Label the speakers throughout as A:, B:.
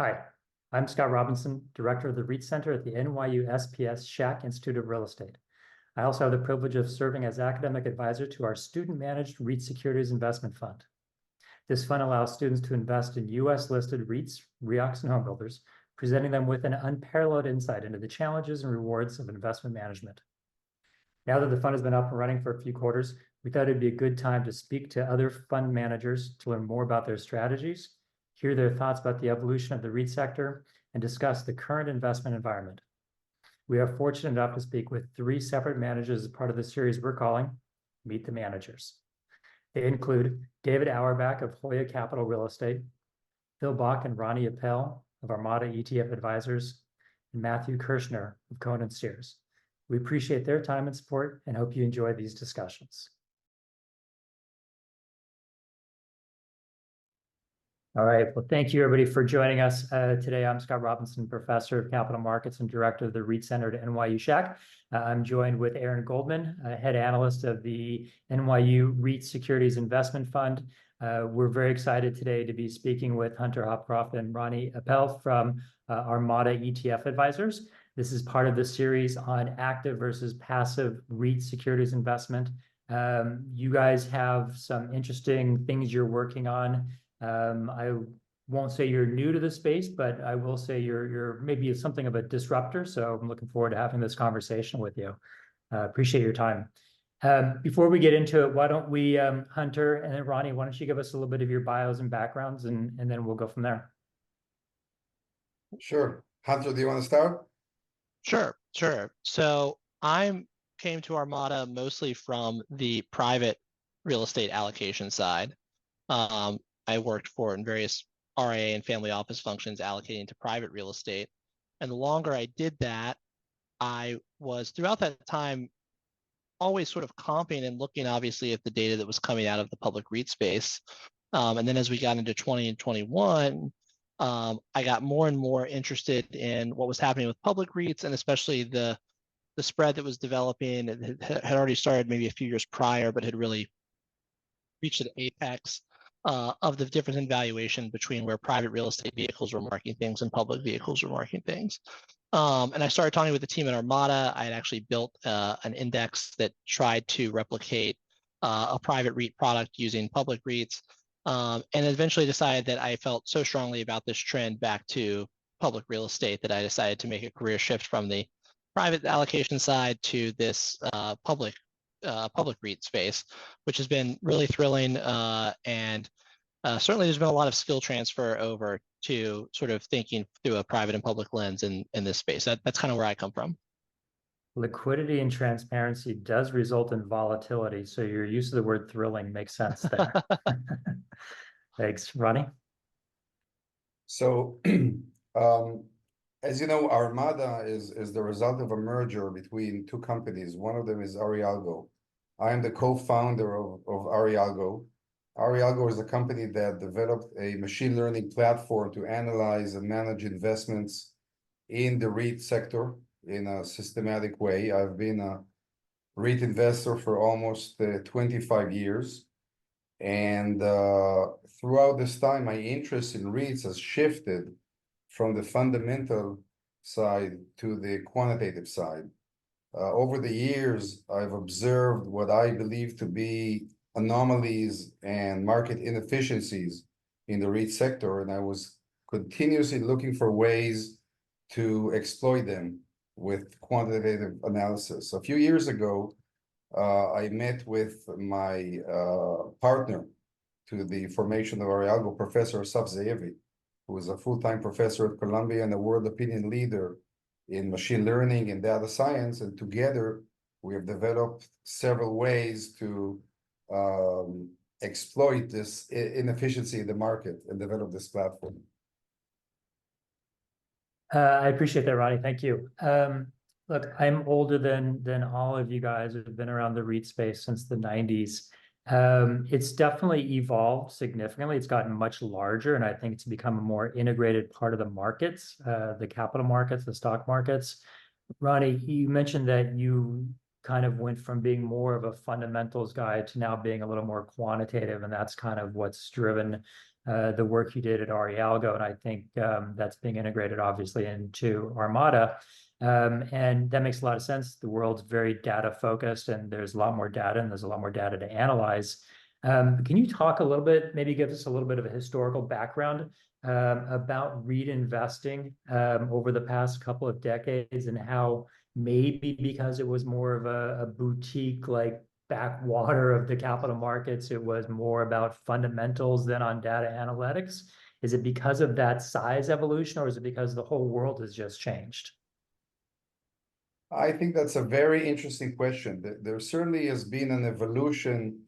A: Hi, I'm Scott Robinson, Director of the REIT Center at the NYU Schack Institute of Real Estate. I also have the privilege of serving as academic advisor to our student-managed REIT Securities Investment Fund. This fund allows students to invest in U.S.-listed REITs, REOCs, and homebuilders, presenting them with an unparalleled insight into the challenges and rewards of investment management. Now that the fund has been up and running for a few quarters, we thought it'd be a good time to speak to other fund managers to learn more about their strategies, hear their thoughts about the evolution of the REIT sector, and discuss the current investment environment. We are fortunate enough to speak with three separate managers as part of the series we're calling Meet the Managers. They include David Auerbach of Hoya Capital Real Estate, Phil Bach and Roni Appel of Armada ETF Advisors, and Matthew Kirshner of Cohen & Steers. We appreciate their time and support and hope you enjoy these discussions. All right, well, thank you everybody for joining us today. I'm Scott Robinson, Professor of Capital Markets and Director of the REIT Center at NYU Schack. I'm joined with Aaron Goldman, Head Analyst of the NYU REIT Securities Investment Fund. We're very excited today to be speaking with Hunter Hopcroft and Roni Appel from Armada ETF Advisors. This is part of the series on active versus passive REIT securities investment. You guys have some interesting things you're working on. I won't say you're new to the space, but I will say you're maybe something of a disruptor. So I'm looking forward to having this conversation with you. Appreciate your time. Before we get into it, why don't we, Hunter and then Roni, why don't you give us a little bit of your bios and backgrounds, and then we'll go from there.
B: Sure. Hunter, do you want to start?
C: Sure. So I came to Armada mostly from the private real estate allocation side. I worked in various RIA and family office functions allocating to private real estate. And the longer I did that, I was throughout that time always sort of comping and looking obviously at the data that was coming out of the public REIT space. And then as we got into 20 and 21, I got more and more interested in what was happening with public REITs, and especially the spread that was developing. It had already started maybe a few years prior, but had really reached an apex of the difference in valuation between where private real estate vehicles were marking things and public vehicles were marking things. And I started talking with the team at Armada. I had actually built an index that tried to replicate a private REIT product using public REITs, and eventually decided that I felt so strongly about this trend back to public real estate that I decided to make a career shift from the private allocation side to this public REIT space, which has been really thrilling, and certainly there's been a lot of skill transfer over to sort of thinking through a private and public lens in this space. That's kind of where I come from.
A: Liquidity and transparency does result in volatility, so your use of the word thrilling makes sense there. Thanks. Roni?
B: So, as you know, Armada is the result of a merger between two companies. One of them is Arialgo. I am the co-founder of Arialgo. Arialgo is a company that developed a machine learning platform to analyze and manage investments in the REIT sector in a systematic way. I've been a REIT investor for almost 25 years. And throughout this time, my interest in REITs has shifted from the fundamental side to the quantitative side. Over the years, I've observed what I believe to be anomalies and market inefficiencies in the REIT sector, and I was continuously looking for ways to exploit them with quantitative analysis. A few years ago, I met with my partner to the formation of Arialgo, Professor Asaf Ze'evi, who is a full-time professor at Columbia and a world opinion leader in machine learning and data science. And together, we have developed several ways to exploit this inefficiency in the market and develop this platform.
A: I appreciate that, Roni. Thank you. Look, I'm older than all of you guys who have been around the REIT space since the 90s. It's definitely evolved significantly. It's gotten much larger, and I think it's become a more integrated part of the markets, the capital markets, the stock markets. Roni, you mentioned that you kind of went from being more of a fundamentals guy to now being a little more quantitative, and that's kind of what's driven the work you did at Algo, and I think that's being integrated obviously into Armada. And that makes a lot of sense. The world's very data focused, and there's a lot more data, and there's a lot more data to analyze. Can you talk a little bit, maybe give us a little bit of a historical background about REIT investing over the past couple of decades, and how maybe because it was more of a boutique, like backwater of the capital markets, it was more about fundamentals than on data analytics? Is it because of that size evolution, or is it because the whole world has just changed?
B: I think that's a very interesting question. There certainly has been an evolution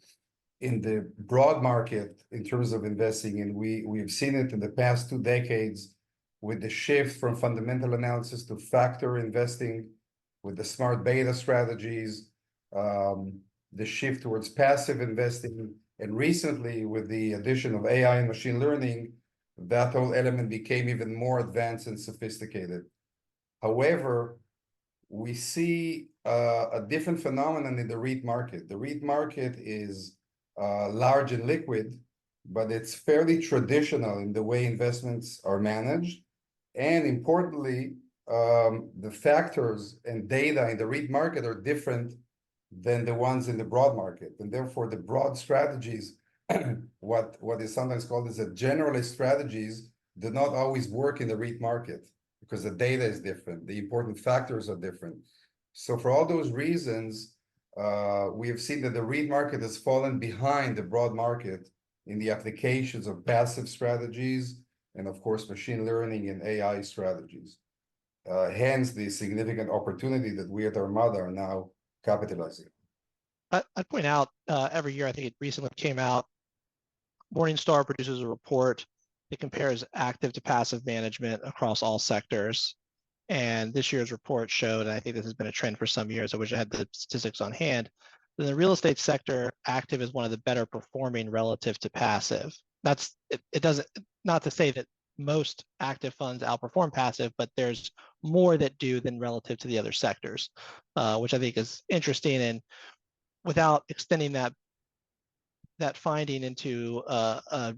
B: in the broad market in terms of investing, and we've seen it in the past 2 decades with the shift from fundamental analysis to factor investing, with the smart beta strategies, the shift towards passive investing, and recently with the addition of AI and machine learning, that whole element became even more advanced and sophisticated. However, we see a different phenomenon in the REIT market. The REIT market is large and liquid, but it's fairly traditional in the way investments are managed. And importantly, the factors and data in the REIT market are different than the ones in the broad market. And therefore, the broad strategies, what is sometimes called as a generalist strategies, do not always work in the REIT market because the data is different, the important factors are different. So for all those reasons, we have seen that the REIT market has fallen behind the broad market in the applications of passive strategies and, of course, machine learning and AI strategies. Hence the significant opportunity that we at Armada are now capitalizing.
C: I'd point out every year, I think it recently came out, Morningstar produces a report that compares active to passive management across all sectors. And this year's report showed, and I think this has been a trend for some years, I wish I had the statistics on hand, in the real estate sector, active is one of the better performing relative to passive. It doesn't, not to say that most active funds outperform passive, but there's more that do than relative to the other sectors, which I think is interesting. And without extending that finding into a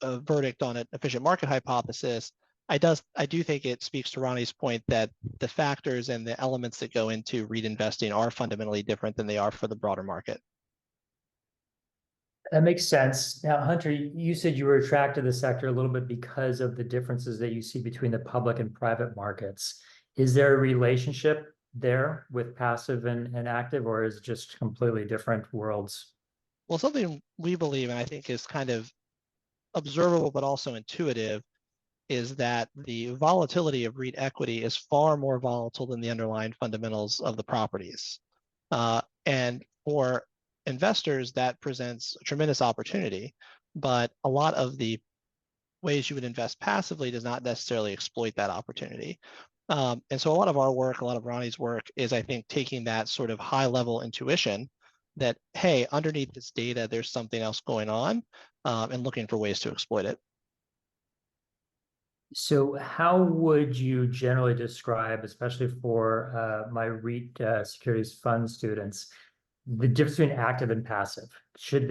C: verdict on an efficient market hypothesis, I do think it speaks to Roni's point that the factors and the elements that go into REIT investing are fundamentally different than they are for the broader market.
A: That makes sense. Now, Hunter, you said you were attracted to the sector a little bit because of the differences that you see between the public and private markets. Is there a relationship there with passive and active, or is it just completely different worlds?
C: Well, something we believe, and I think is kind of observable but also intuitive, is that the volatility of REIT equity is far more volatile than the underlying fundamentals of the properties. And for investors, that presents a tremendous opportunity, but a lot of the ways you would invest passively does not necessarily exploit that opportunity. And so a lot of our work, a lot of Roni's work is, I think, taking that sort of high level intuition that, hey, underneath this data, there's something else going on, and looking for ways to exploit it.
A: So how would you generally describe, especially for my REIT securities fund students, the difference between active and passive? Should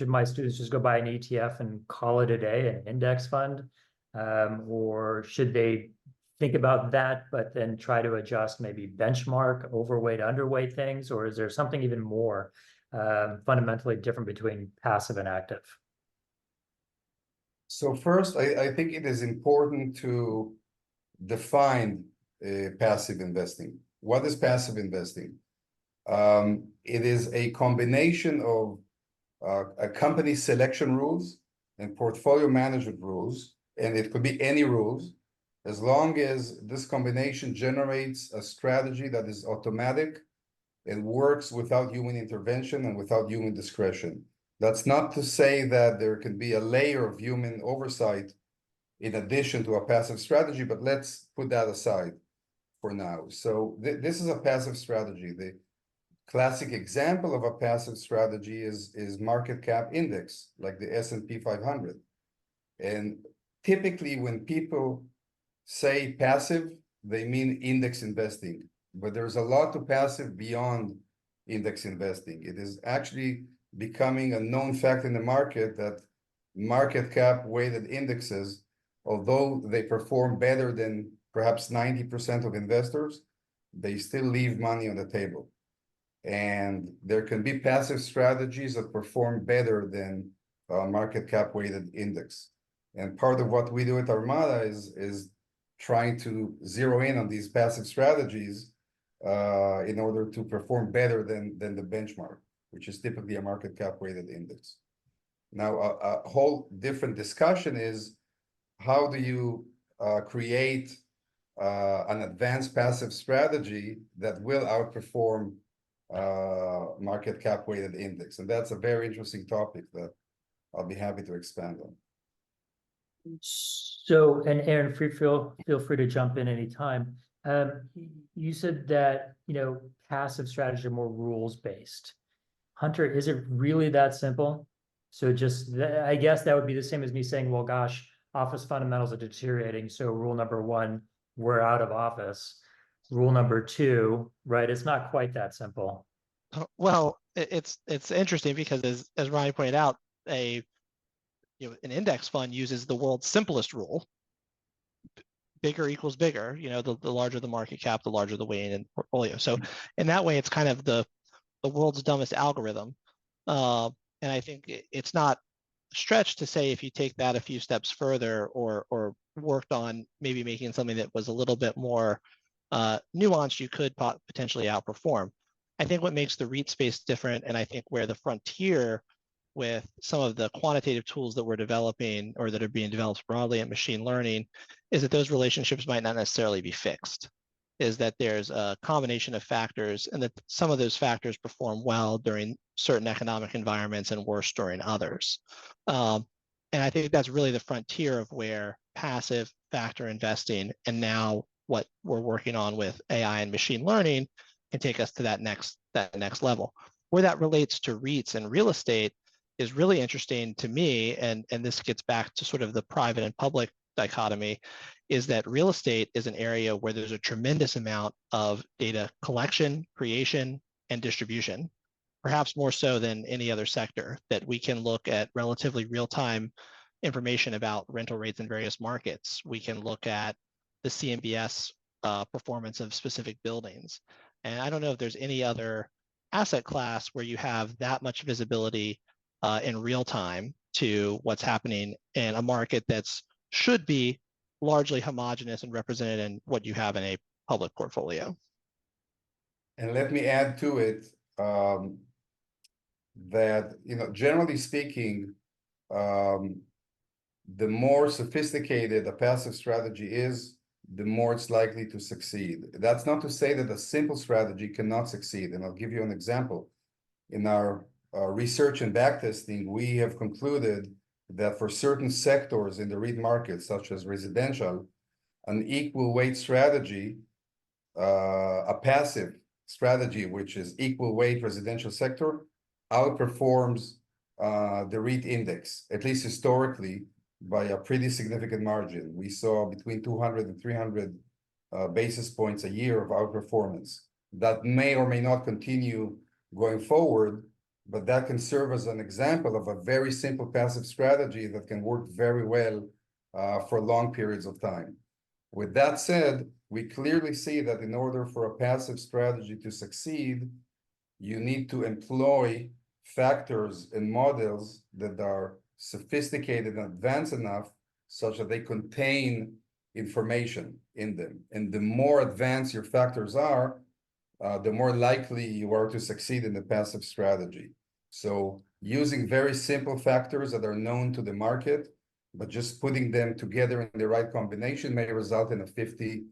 A: my students just go buy an ETF and call it a day, an index fund? Or should they think about that, but then try to adjust maybe benchmark, overweight, underweight things? Or is there something even more fundamentally different between passive and active?
B: So first, I think it is important to define passive investing. What is passive investing? It is a combination of a company selection rules and portfolio management rules, and it could be any rules, as long as this combination generates a strategy that is automatic and works without human intervention and without human discretion. That's not to say that there can be a layer of human oversight in addition to a passive strategy, but let's put that aside for now. So this is a passive strategy. The classic example of a passive strategy is market cap index, like the S&P 500. And typically when people say passive, they mean index investing. But there's a lot to passive beyond index investing. It is actually becoming a known fact in the market that market cap weighted indexes, although they perform better than perhaps 90% of investors, they still leave money on the table. And there can be passive strategies that perform better than market cap weighted index. And part of what we do at Armada is trying to zero in on these passive strategies in order to perform better than the benchmark, which is typically a market cap weighted index. Now, a whole different discussion is how do you create an advanced passive strategy that will outperform market cap weighted index? And that's a very interesting topic that I'll be happy to expand on.
A: So, and Aaron, feel free to jump in anytime. You said that, passive strategies are more rules based. Hunter, is it really that simple? So just, I guess that would be the same as me saying, well, gosh, office fundamentals are deteriorating. So rule number one, we're out of office. Rule number two, right? It's not quite that simple.
C: Well, it's interesting because as Roni pointed out, an index fund uses the world's simplest rule. Bigger equals bigger. The larger the market cap, the larger the weight in portfolio. So in that way, it's kind of the world's dumbest algorithm. And I think it's not a stretch to say if you take that a few steps further or worked on maybe making something that was a little bit more nuanced, you could potentially outperform. I think what makes the REIT space different, and I think where the frontier with some of the quantitative tools that we're developing or that are being developed broadly in machine learning, is that those relationships might not necessarily be fixed. Is that there's a combination of factors and that some of those factors perform well during certain economic environments and worse during others. And I think that's really the frontier of where passive factor investing and now what we're working on with AI and machine learning can take us to that next level. Where that relates to REITs and real estate is really interesting to me, and this gets back to sort of the private and public dichotomy, is that real estate is an area where there's a tremendous amount of data collection, creation, and distribution, perhaps more so than any other sector, that we can look at relatively real-time information about rental rates in various markets. We can look at the CMBS performance of specific buildings. And I don't know if there's any other asset class where you have that much visibility in real time to what's happening in a market that's should be largely homogeneous and represented in what you have in a public portfolio.
B: And let me add to it that, generally speaking, the more sophisticated a passive strategy is, the more it's likely to succeed. That's not to say that a simple strategy cannot succeed. And I'll give you an example. In our research and backtesting, we have concluded that for certain sectors in the REIT market, such as residential, an equal weight strategy, a passive strategy, which is equal weight residential sector, outperforms the REIT index, at least historically, by a pretty significant margin. We saw between 200 and 300 basis points a year of outperformance. That may or may not continue going forward, but that can serve as an example of a very simple passive strategy that can work very well for long periods of time. With that said, we clearly see that in order for a passive strategy to succeed, you need to employ factors and models that are sophisticated and advanced enough such that they contain information in them. And the more advanced your factors are, the more likely you are to succeed in the passive strategy. So using very simple factors that are known to the market, but just putting them together in the right combination may result in a 50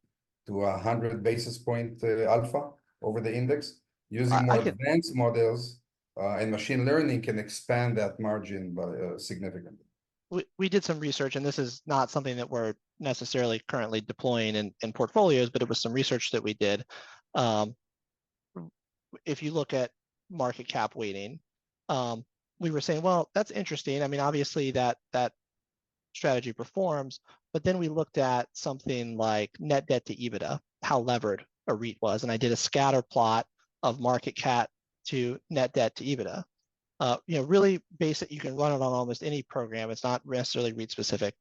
B: to 100 basis point alpha over the index. Using more advanced models and machine learning can expand that margin by significantly.
C: We did some research, and this is not something that we're necessarily currently deploying in portfolios, but it was some research that we did. If you look at market cap weighting, we were saying, well, that's interesting. I mean, obviously that strategy performs, but then we looked at something like net debt to EBITDA, how levered a REIT was. And I did a scatter plot of market cap to net debt to EBITDA. Really basic. You can run it on almost any program. It's not necessarily REIT specific,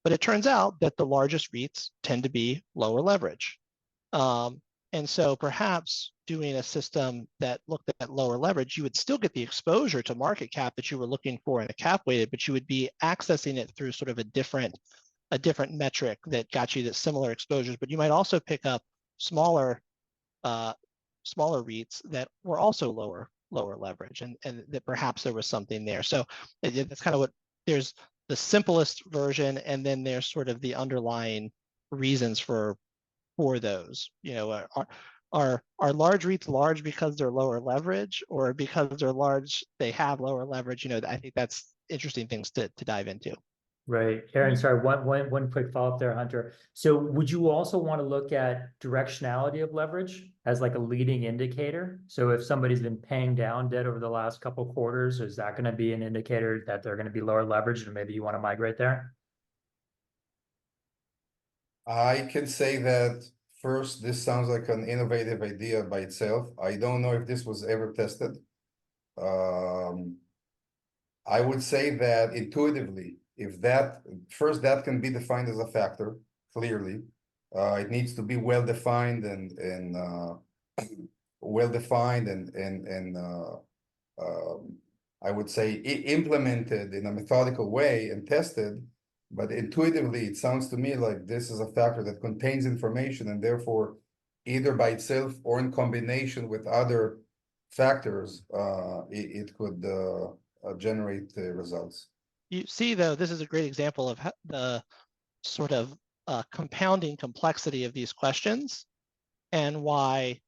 C: but it turns out that the largest REITs tend to be lower leverage. And so perhaps doing a system that looked at lower leverage, you would still get the exposure to market cap that you were looking for in a cap weighted, but you would be accessing it through sort of a different metric that got you the similar exposures. But you might also pick up smaller REITs that were also lower leverage, and that perhaps there was something there. So that's kind of what, there's the simplest version, and then there's sort of the underlying reasons for those. Are large REITs large because they're lower leverage, or because they're large they have lower leverage? I think that's interesting things to dive into.
A: Right. Aaron, sorry, one quick follow-up there, Hunter. So would you also want to look at directionality of leverage as like a leading indicator? So if somebody's been paying down debt over the last couple of quarters, is that going to be an indicator that they're going to be lower leverage, and maybe you want to migrate there?
B: I can say that first, this sounds like an innovative idea by itself. I don't know if this was ever tested. I would say that intuitively, if that can be defined as a factor, clearly, it needs to be well defined and I would say implemented in a methodical way and tested. But intuitively, it sounds to me like this is a factor that contains information, and therefore, either by itself or in combination with other factors, it could generate results.
C: You see, though, this is a great example of the sort of compounding complexity of these questions, and why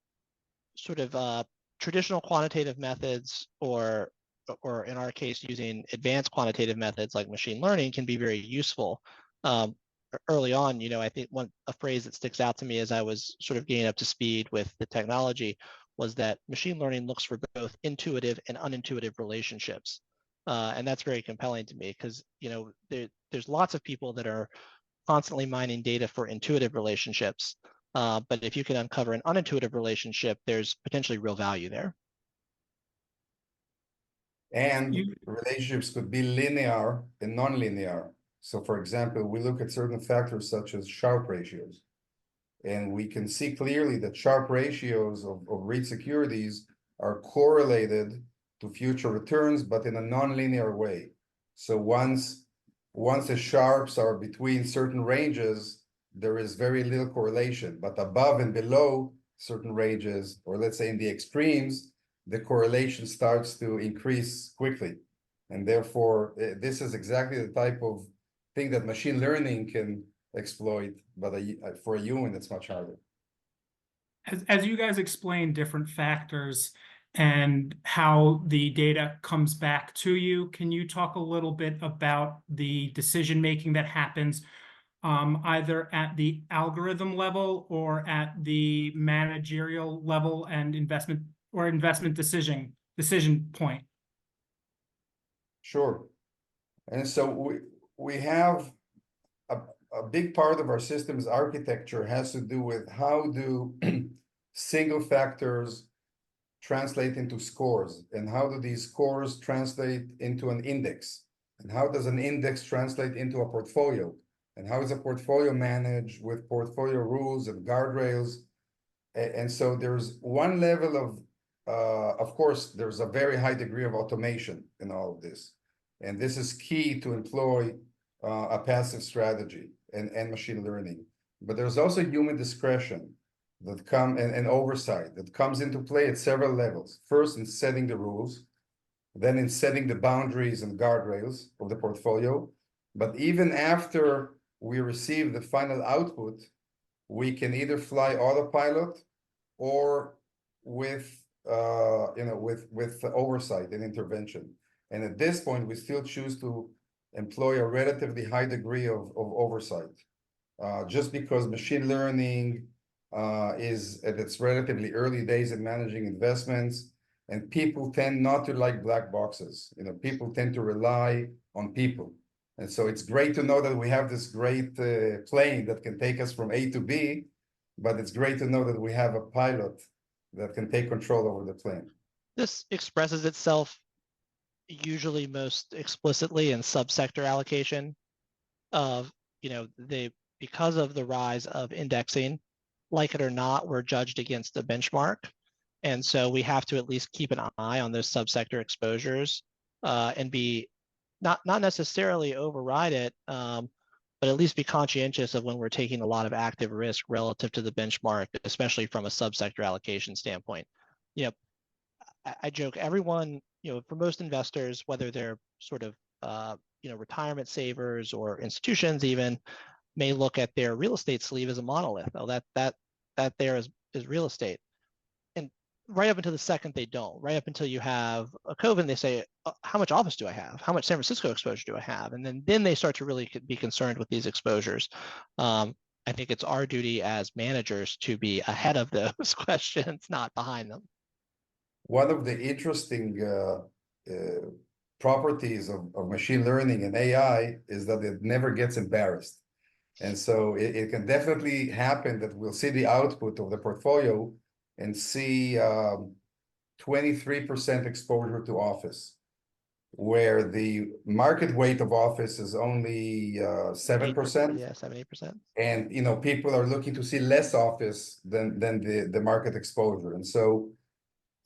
C: sort of traditional quantitative methods, or in our case, using advanced quantitative methods like machine learning, can be very useful. Early on, I think a phrase that sticks out to me as I was sort of getting up to speed with the technology was that machine learning looks for both intuitive and unintuitive relationships. And that's very compelling to me, because there's lots of people that are constantly mining data for intuitive relationships. But if you can uncover an unintuitive relationship, there's potentially real value there.
B: And relationships could be linear and non-linear. So, for example, we look at certain factors such as Sharpe ratios, and we can see clearly that Sharpe ratios of REIT securities are correlated to future returns, but in a non-linear way. So once the Sharpes are between certain ranges, there is very little correlation. But above and below certain ranges, or let's say in the extremes, the correlation starts to increase quickly. And therefore, this is exactly the type of thing that machine learning can exploit, but for a human, it's much harder.
D: As you guys explain different factors and how the data comes back to you, can you talk a little bit about the decision making that happens either at the algorithm level or at the managerial level and investment decision point?
B: Sure. And so we have a big part of our system's architecture has to do with how do single factors translate into scores, and how do these scores translate into an index, and how does an index translate into a portfolio, and how is a portfolio managed with portfolio rules and guardrails. And so there's one level of course, there's a very high degree of automation in all of this, and this is key to employ a passive strategy and machine learning. But there's also human discretion that and oversight that comes into play at several levels. First, in setting the rules, then in setting the boundaries and guardrails of the portfolio. But even after we receive the final output, we can either fly autopilot or with oversight and intervention. And at this point, we still choose to employ a relatively high degree of oversight, just because machine learning is at its relatively early days in managing investments, and people tend not to like black boxes. People tend to rely on people. And so it's great to know that we have this great plane that can take us from A to B, but it's great to know that we have a pilot that can take control over the plane.
C: this expresses itself usually most explicitly in subsector allocation of, because of the rise of indexing, like it or not, we're judged against the benchmark. And so we have to at least keep an eye on those subsector exposures and be not necessarily override it, but at least be conscientious of when we're taking a lot of active risk relative to the benchmark, especially from a subsector allocation standpoint. I joke, everyone, for most investors, whether they're sort of, retirement savers or institutions even, may look at their real estate sleeve as a monolith. Oh, that there is real estate. And right up until the second they don't, right up until you have a COVID, they say, how much office do I have? How much San Francisco exposure do I have? And then they start to really be concerned with these exposures. I think it's our duty as managers to be ahead of those questions, not behind them.
B: One of the interesting properties of machine learning and AI is that it never gets embarrassed. And so it can definitely happen that we'll see the output of the portfolio and see 23% exposure to office, where the market weight of office is only 7%.
C: Yeah, 7-8%.
B: And people are looking to see less office than the market exposure. And so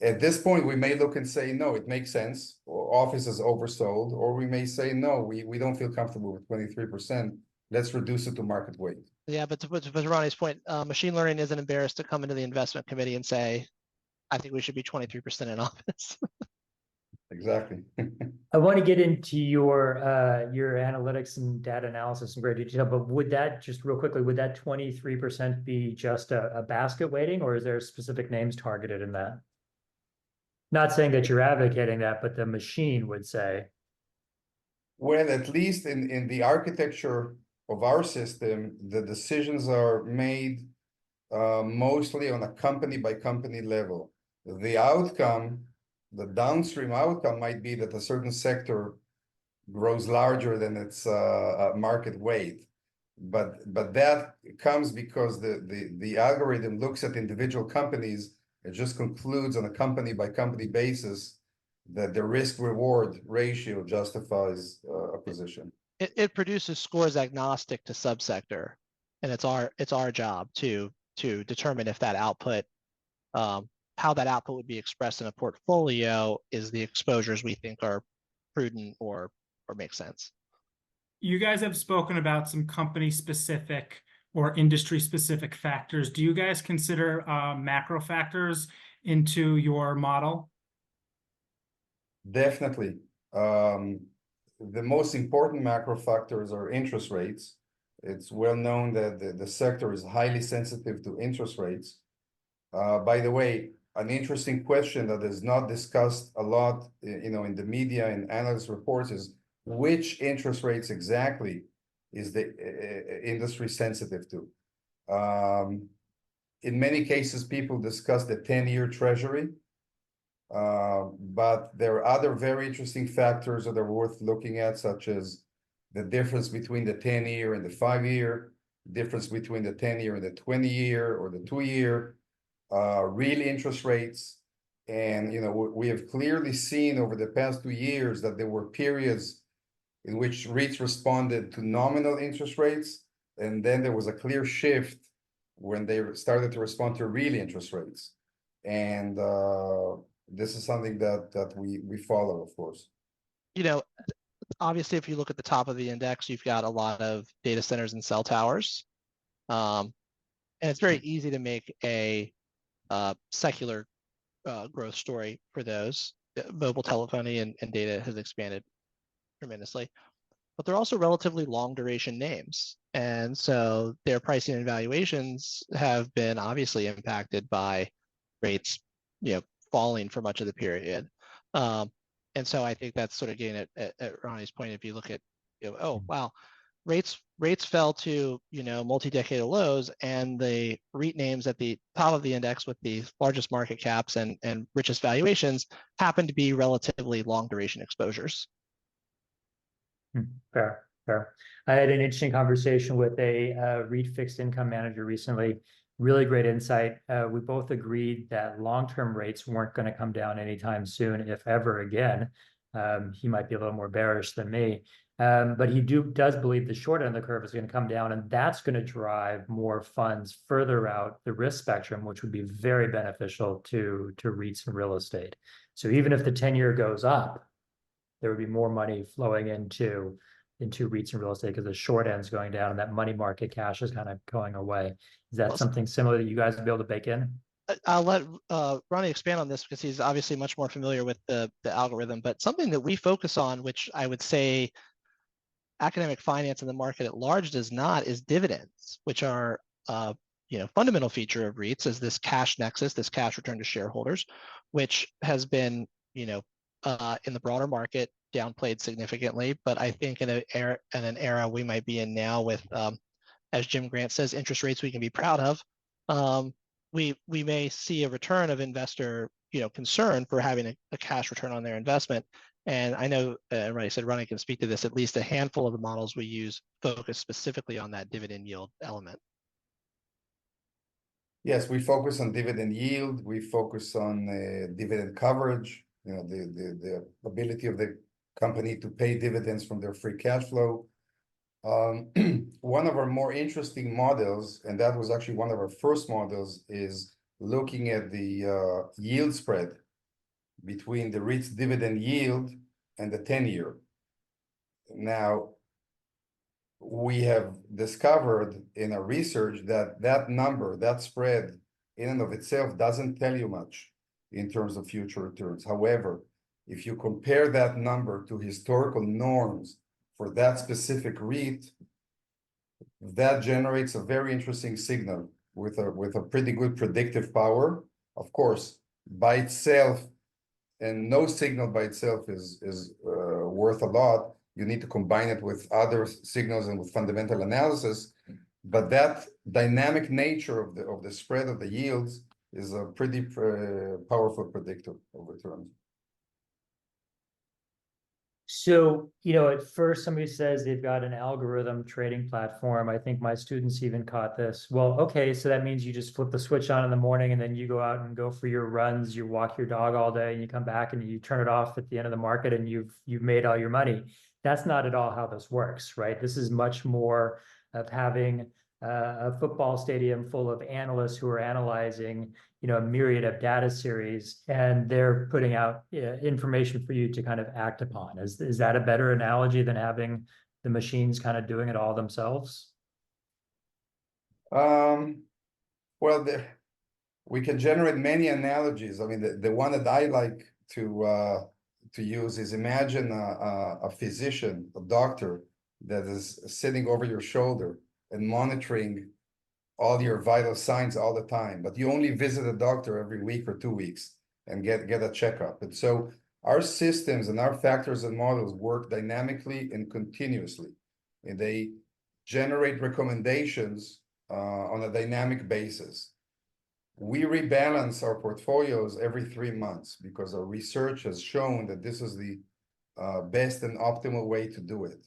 B: at this point, we may look and say, no, it makes sense, or office is oversold, or we may say, no, we don't feel comfortable with 23%. Let's reduce it to market weight.
C: Yeah, but to Roni's point, machine learning isn't embarrassed to come into the investment committee and say, I think we should be 23% in office.
B: Exactly.
A: I want to get into your analytics and data analysis in great detail, but would that, just real quickly, would that 23% be just a basket weighting, or is there specific names targeted in that? Not saying that you're advocating that, but the machine would say.
B: Well, at least in the architecture of our system, the decisions are made mostly on a company by company level. The outcome, the downstream outcome might be that a certain sector grows larger than its market weight. But that comes because the algorithm looks at individual companies. It just concludes on a company by company basis that the risk reward ratio justifies a position.
C: It produces scores agnostic to subsector, and it's our job to determine if that output, how that output would be expressed in a portfolio is the exposures we think are prudent or make sense.
D: You guys have spoken about some company specific or industry specific factors. Do you guys consider macro factors into your model?
B: Definitely. The most important macro factors are interest rates. It's well known that the sector is highly sensitive to interest rates. By the way, an interesting question that is not discussed a lot, in the media and analyst reports is which interest rates exactly is the industry sensitive to. In many cases, people discuss the 10-year treasury, but there are other very interesting factors that are worth looking at, such as the difference between the 10-year and the 5-year, difference between the 10-year and the 20-year or the 2-year, real interest rates. And, we have clearly seen over the past 2 years that there were periods in which REITs responded to nominal interest rates, and then there was a clear shift when they started to respond to real interest rates. And this is something that we follow, of course.
C: Obviously, if you look at the top of the index, you've got a lot of data centers and cell towers. And it's very easy to make a secular growth story for those. Mobile telephony and data has expanded tremendously, but they're also relatively long duration names. And so their pricing and valuations have been obviously impacted by rates, falling for much of the period. And so I think that's sort of getting at Roni's point. If you look at, oh, wow, rates fell to, multi-decade lows, and the REIT names at the top of the index with the largest market caps and richest valuations happen to be relatively long duration exposures.
A: Fair. I had an interesting conversation with a REIT fixed income manager recently, Really great insight. We both agreed that long-term rates weren't going to come down anytime soon, if ever again. He might be a little more bearish than me. But he does believe the short end of the curve is going to come down, and that's going to drive more funds further out the risk spectrum, which would be very beneficial to REITs and real estate. So even if the 10-year goes up, there would be more money flowing into REITs and real estate because the short end's going down and that money market cash is kind of going away. Is that something similar that you guys would be able to bake in?
C: I'll let Roni expand on this because he's obviously much more familiar with the algorithm, but something that we focus on, which I would say academic finance and the market at large does not, is dividends, which are fundamental feature of REITs, is this cash nexus, this cash return to shareholders, which has been in the broader market downplayed significantly. But I think in an era we might be in now with, as Jim Grant says, interest rates we can be proud of, we may see a return of investor concern for having a cash return on their investment. And I know, Roni said, Roni can speak to this, at least a handful of the models we use focus specifically on that dividend yield element.
B: Yes, we focus on dividend yield. We focus on dividend coverage, the ability of the company to pay dividends from their free cash flow. One of our more interesting models, and that was actually one of our first models, is looking at the yield spread between the REIT's dividend yield and the 10-year. Now, we have discovered in our research that that number, that spread in and of itself doesn't tell you much in terms of future returns. However, if you compare that number to historical norms for that specific REIT, that generates a very interesting signal with a pretty good predictive power. Of course, by itself, and no signal by itself is worth a lot. You need to combine it with other signals and with fundamental analysis. But that dynamic nature of the spread of the yields is a pretty powerful predictor of returns.
A: So, at first somebody says they've got an algorithm trading platform. I think my students even caught this. Well, okay, so that means you just flip the switch on in the morning and then you go out and go for your runs, you walk your dog all day and you come back and you turn it off at the end of the market and you've made all your money. That's not at all how this works, right? This is much more of having a football stadium full of analysts who are analyzing a myriad of data series, and they're putting out information for you to kind of act upon. Is that a better analogy than having the machines kind of doing it all themselves?
B: Well, we can generate many analogies. I mean, the one that I like to use is, imagine a physician, a doctor that is sitting over your shoulder and monitoring all your vital signs all the time, but you only visit a doctor every week or 2 weeks and get a checkup. And so our systems and our factors and models work dynamically and continuously, and they generate recommendations on a dynamic basis. We rebalance our portfolios every 3 months because our research has shown that this is the best and optimal way to do it.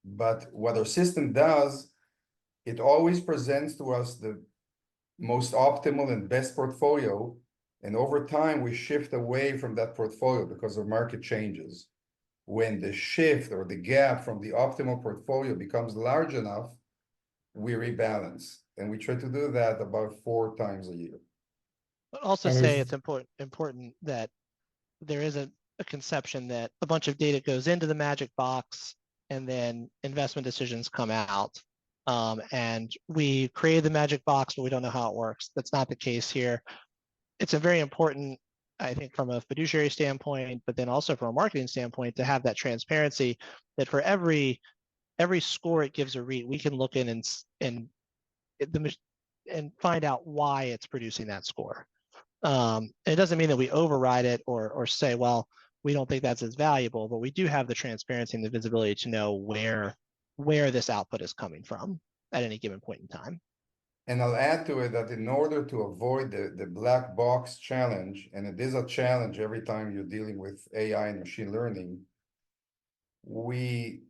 B: But what our system does, it always presents to us the most optimal and best portfolio. And over time, we shift away from that portfolio because the market changes. When the shift or the gap from the optimal portfolio becomes large enough, we rebalance. And we try to do that about 4 times a year.
C: But also say it's important that there is a conception that a bunch of data goes into the magic box and then investment decisions come out. And we create the magic box, but we don't know how it works. That's not the case here. It's a very important, I think, from a fiduciary standpoint, but then also from a marketing standpoint, to have that transparency that for every score it gives a REIT, we can look in and find out why it's producing that score. It doesn't mean that we override it or say, well, we don't think that's as valuable, but we do have the transparency and the visibility to know where this output is coming from at any given point in time.
B: And I'll add to it that in order to avoid the black box challenge, and it is a challenge every time you're dealing with AI and machine learning, we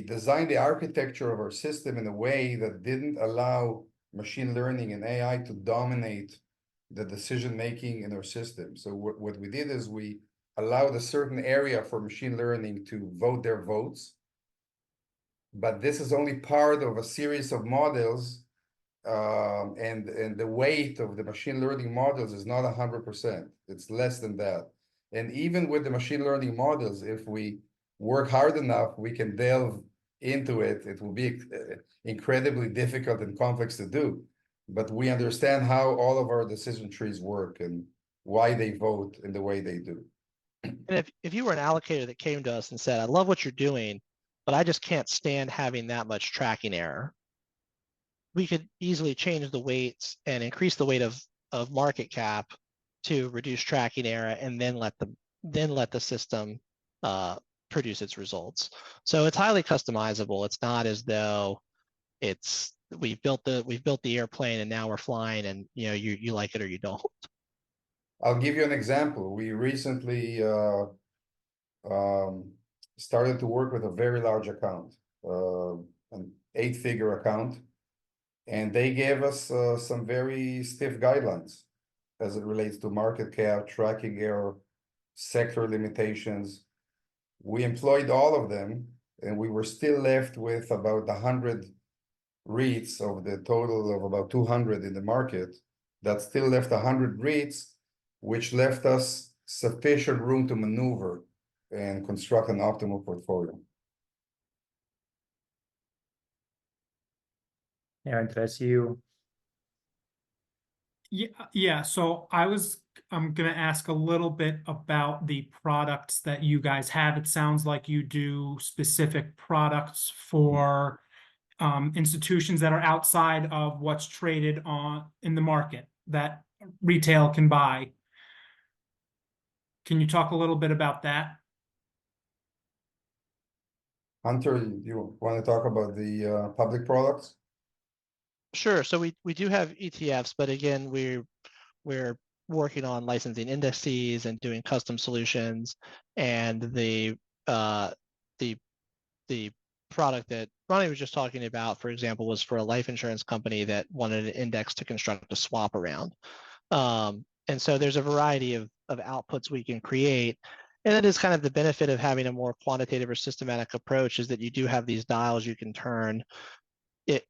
B: designed the architecture of our system in a way that didn't allow machine learning and AI to dominate the decision making in our system. So what we did is we allowed a certain area for machine learning to vote their votes, but this is only part of a series of models, and the weight of the machine learning models is not 100%. It's less than that. And even with the machine learning models, if we work hard enough, we can delve into it. It will be incredibly difficult and complex to do, but we understand how all of our decision trees work and why they vote in the way they do.
C: And if you were an allocator that came to us and said, I love what you're doing, but I just can't stand having that much tracking error, we could easily change the weights and increase the weight of market cap to reduce tracking error, and then let the system produce its results. So it's highly customizable. It's not as though we've built the airplane and now we're flying, and you like it or you don't.
B: I'll give you an example. We recently started to work with a very large account, an 8-figure account, and they gave us some very stiff guidelines as it relates to market cap, tracking error, sector limitations. We employed all of them, and we were still left with about 100 REITs of the total of about 200 in the market. That still left 100 REITs, which left us sufficient room to maneuver and construct an optimal portfolio.
A: Aaron, did I see you?
D: Yeah. So I'm going to ask a little bit about the products that you guys have. It sounds like you do specific products for institutions that are outside of what's traded in the market that retail can buy. Can you talk a little bit about that?
B: Hunter, you want to talk about the public products?
C: Sure. So we do have ETFs, but again, we're working on licensing indices and doing custom solutions. And the product that Roni was just talking about, for example, was for a life insurance company that wanted an index to construct a swap around. And so there's a variety of outputs we can create. And that is kind of the benefit of having a more quantitative or systematic approach, is that you do have these dials you can turn.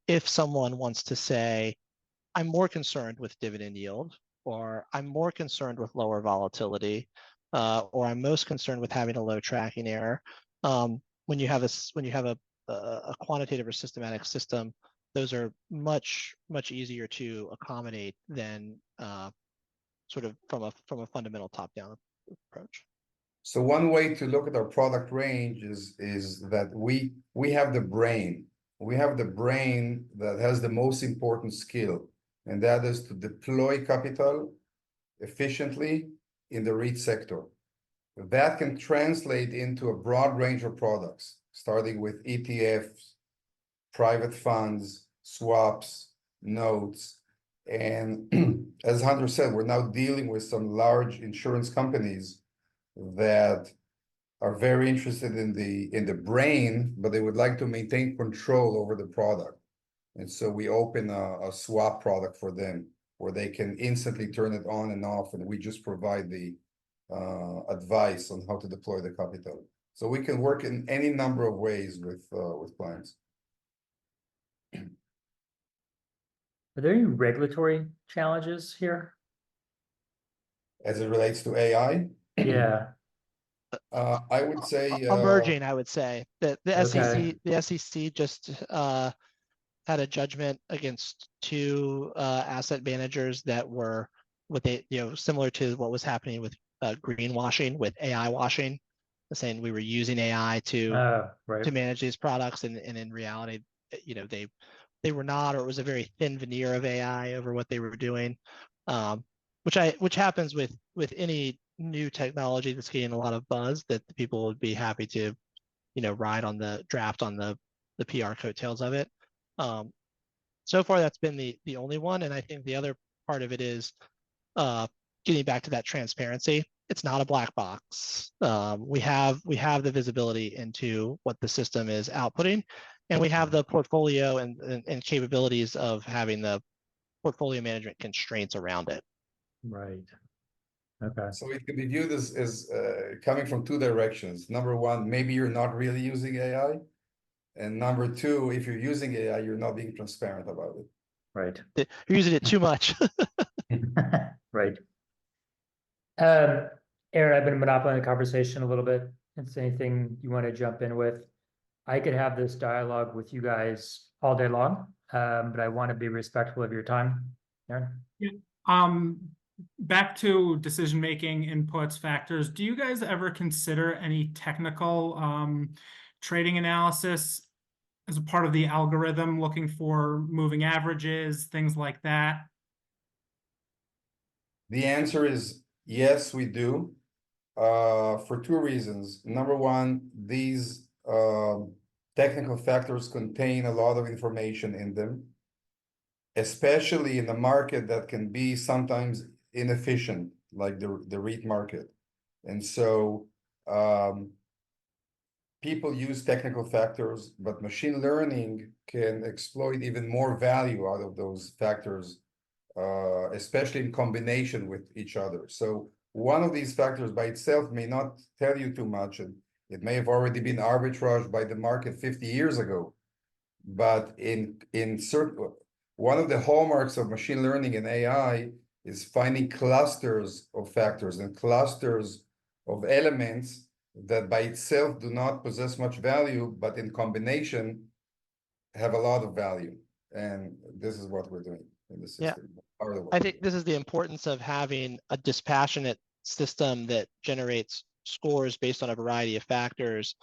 C: If someone wants to say, I'm more concerned with dividend yield, or I'm more concerned with lower volatility, or I'm most concerned with having a low tracking error. When you have a quantitative or systematic system, those are much easier to accommodate than sort of from a fundamental top-down approach.
B: So one way to look at our product range is that we have the brain. We have the brain that has the most important skill, and that is to deploy capital efficiently in the REIT sector. That can translate into a broad range of products, starting with ETFs, private funds, swaps, notes. And as Hunter said, we're now dealing with some large insurance companies that are very interested in the brain, but they would like to maintain control over the product. And so we open a swap product for them where they can instantly turn it on and off, and we just provide the advice on how to deploy the capital. So we can work in any number of ways with clients.
A: Are there any regulatory challenges here?
B: As it relates to AI?
A: Yeah.
B: I would say
C: emerging. I would say that the
A: Okay.
C: SEC just had a judgment against two asset managers that were similar to what was happening with greenwashing, with AI washing, saying we were using AI to
A: Right.
C: manage these products, and in reality, they were not, or it was a very thin veneer of AI over what they were doing, which happens with any new technology that's getting a lot of buzz, that the people would be happy to ride on the draft on the PR coattails of it. So far that's been the only one, and I think the other part of it is getting back to that transparency. It's not a black box. We have the visibility into what the system is outputting, And we have the portfolio and capabilities of having the portfolio management constraints around it.
A: Right. Okay.
B: So it can be viewed as coming from two directions. Number one, maybe you're not really using AI. And number two, if you're using AI, you're not being transparent about it.
A: Right.
C: You're using it too much.
A: Right. Aaron, I've been monopolizing the conversation a little bit. Is there anything you want to jump in with? I could have this dialogue with you guys all day long, but I want to be respectful of your time. Aaron?
D: Back to decision-making inputs, factors. Do you guys ever consider any technical trading analysis as a part of the algorithm, looking for moving averages, things like that?
B: The answer is yes, we do, for two reasons. Number one, these technical factors contain a lot of information in them, especially in a market that can be sometimes inefficient, like the REIT market. And so people use technical factors, but machine learning can exploit even more value out of those factors, especially in combination with each other. So one of these factors by itself may not tell you too much, and it may have already been arbitraged by the market 50 years ago. But in certain, one of the hallmarks of machine learning and AI is finding clusters of factors and clusters of elements that by itself do not possess much value, but in combination have a lot of value. And this is what we're doing in the system.
C: Yeah. I think this is the importance of having a dispassionate system that generates scores based on a variety of factors.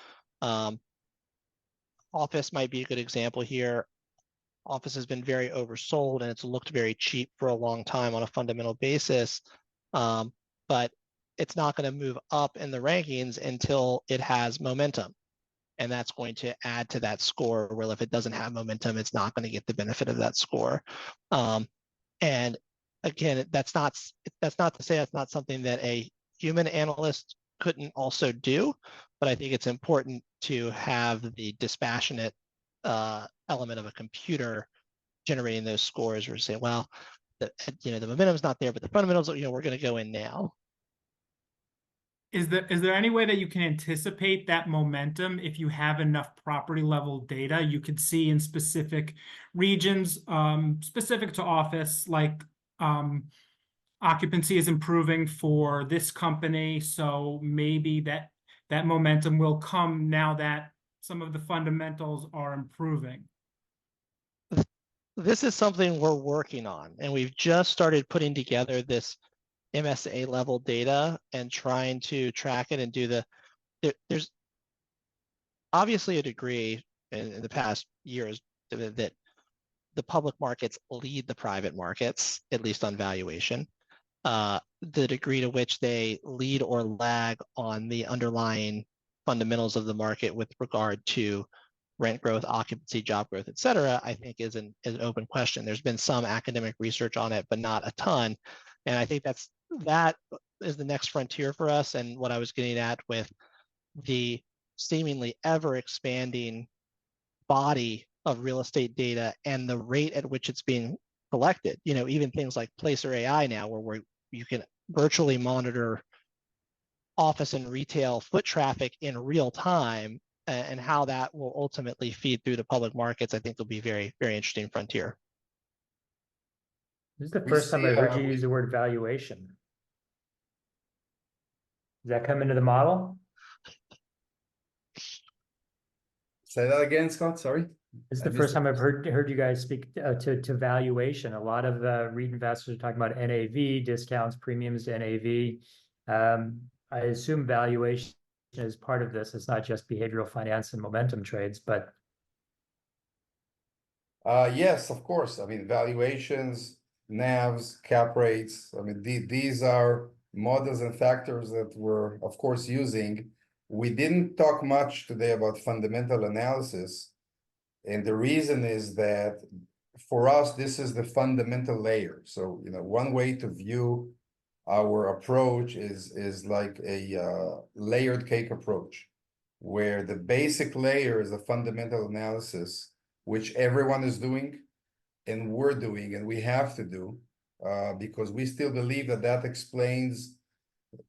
C: Office might be a good example here. Office has been very oversold and it's looked very cheap for a long time on a fundamental basis, but it's not going to move up in the rankings until it has momentum. And that's going to add to that score, where if it doesn't have momentum, it's not going to get the benefit of that score. And again, that's not to say that's not something that a human analyst couldn't also do, but I think it's important to have the dispassionate element of a computer generating those scores, where you say, well, the momentum's not there, but the fundamentals, we're going to go in now.
D: Is there any way that you can anticipate that momentum if you have enough property level data? You could see in specific regions, specific to office, like occupancy is improving for this company, so maybe that momentum will come now that some of the fundamentals are improving.
C: This is something we're working on, and we've just started putting together this MSA level data and trying to track it and do there's obviously a degree in the past years that the public markets lead the private markets, at least on valuation. The degree to which they lead or lag on the underlying fundamentals of the market with regard to rent growth, occupancy, job growth, et cetera, I think is an open question. There's been some academic research on it, but not a ton. And I think that is the next frontier for us. And what I was getting at with the seemingly ever expanding body of real estate data and the rate at which it's being collected, even things like Placer AI now, where you can virtually monitor office and retail foot traffic in real time, and how that will ultimately feed through the public markets, I think will be very, very interesting frontier.
A: This is the first time I've heard you use the word valuation. Does that come into the model?
B: Say that again, Scott, sorry.
A: This is the first time I've heard you guys speak to valuation. A lot of REIT investors are talking about NAV, discounts, premiums to NAV. I assume valuation is part of this. It's not just behavioral finance and momentum trades, but.
B: Yes, of course. I mean, valuations, NAVs, cap rates. I mean, these are models and factors that we're, of course, using. We didn't talk much today about fundamental analysis. And the reason is that for us, this is the fundamental layer. So, one way to view our approach is like a layered cake approach. where the basic layer is a fundamental analysis, which everyone is doing and we're doing and we have to do, because we still believe that that explains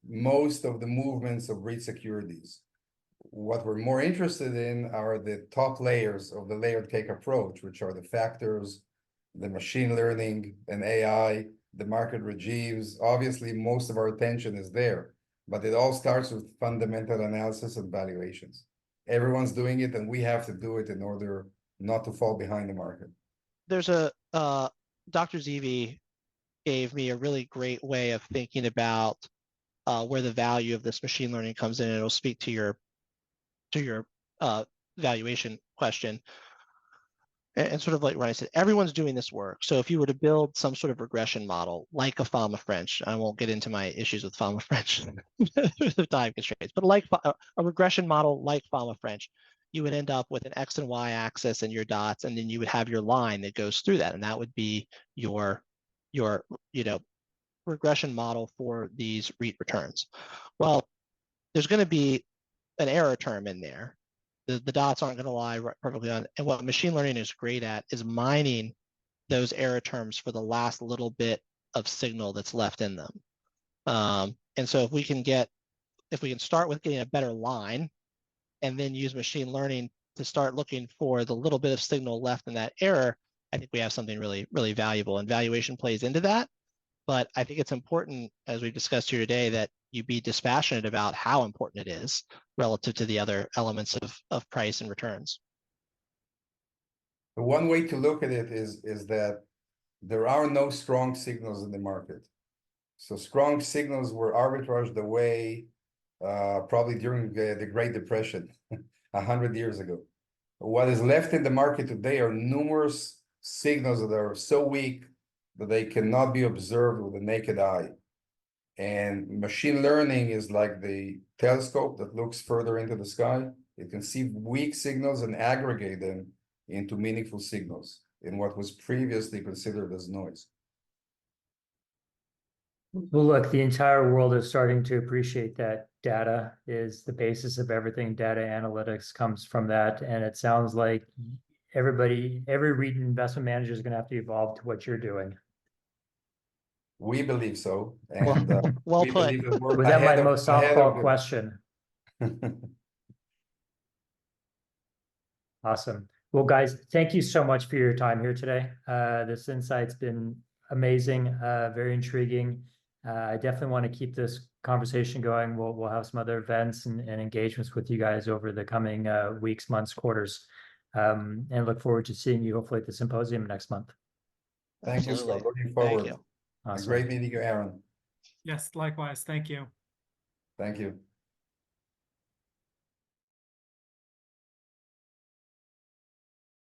B: most of the movements of REIT securities. What we're more interested in are the top layers of the layered cake approach, which are the factors, the machine learning and AI, the market regimes. Obviously, most of our attention is there, but it all starts with fundamental analysis and valuations. Everyone's doing it, and we have to do it in order not to fall behind the market.
C: There's a Dr. Zevi gave me a really great way of thinking about where the value of this machine learning comes in, and it'll speak to your valuation question. And sort of like when I said, everyone's doing this work. So if you were to build some sort of regression model, like a Fama French, I won't get into my issues with Fama French, the time constraints, but like a regression model like Fama French, you would end up with an X and Y axis and your dots, and then you would have your line that goes through that. And that would be your regression model for these REIT returns. Well, there's going to be an error term in there. The dots aren't going to lie perfectly on. And what machine learning is great at is mining those error terms for the last little bit of signal that's left in them. And so if we can start with getting a better line and then use machine learning to start looking for the little bit of signal left in that error, I think we have something really, really valuable, and valuation plays into that. But I think it's important, as we've discussed here today, that you be dispassionate about how important it is relative to the other elements of price and returns.
B: The one way to look at it is that there are no strong signals in the market. So strong signals were arbitraged away probably during the Great Depression 100 years ago. What is left in the market today are numerous signals that are so weak that they cannot be observed with the naked eye. And machine learning is like the telescope that looks further into the sky. It can see weak signals and aggregate them into meaningful signals in what was previously considered as noise.
A: Well, look, the entire world is starting to appreciate that data is the basis of everything. Data analytics comes from that. And it sounds like every REIT investment manager is going to have to evolve to what you're doing.
B: We believe so. And
C: well
B: we
C: put.
B: believe that we're
A: Was that my most softball
B: the...
A: question? Awesome. Well, guys, thank you so much for your time here today. This insight's been amazing, very intriguing. I definitely want to keep this conversation going. We'll have some other events and engagements with you guys over the coming weeks, months, quarters, and look forward to seeing you hopefully at the symposium next month.
B: Thank
C: Absolutely.
B: you, Scott. Looking forward.
C: Thank you.
A: Awesome.
B: Great meeting you, Aaron.
D: Yes, likewise. Thank you.
B: Thank you.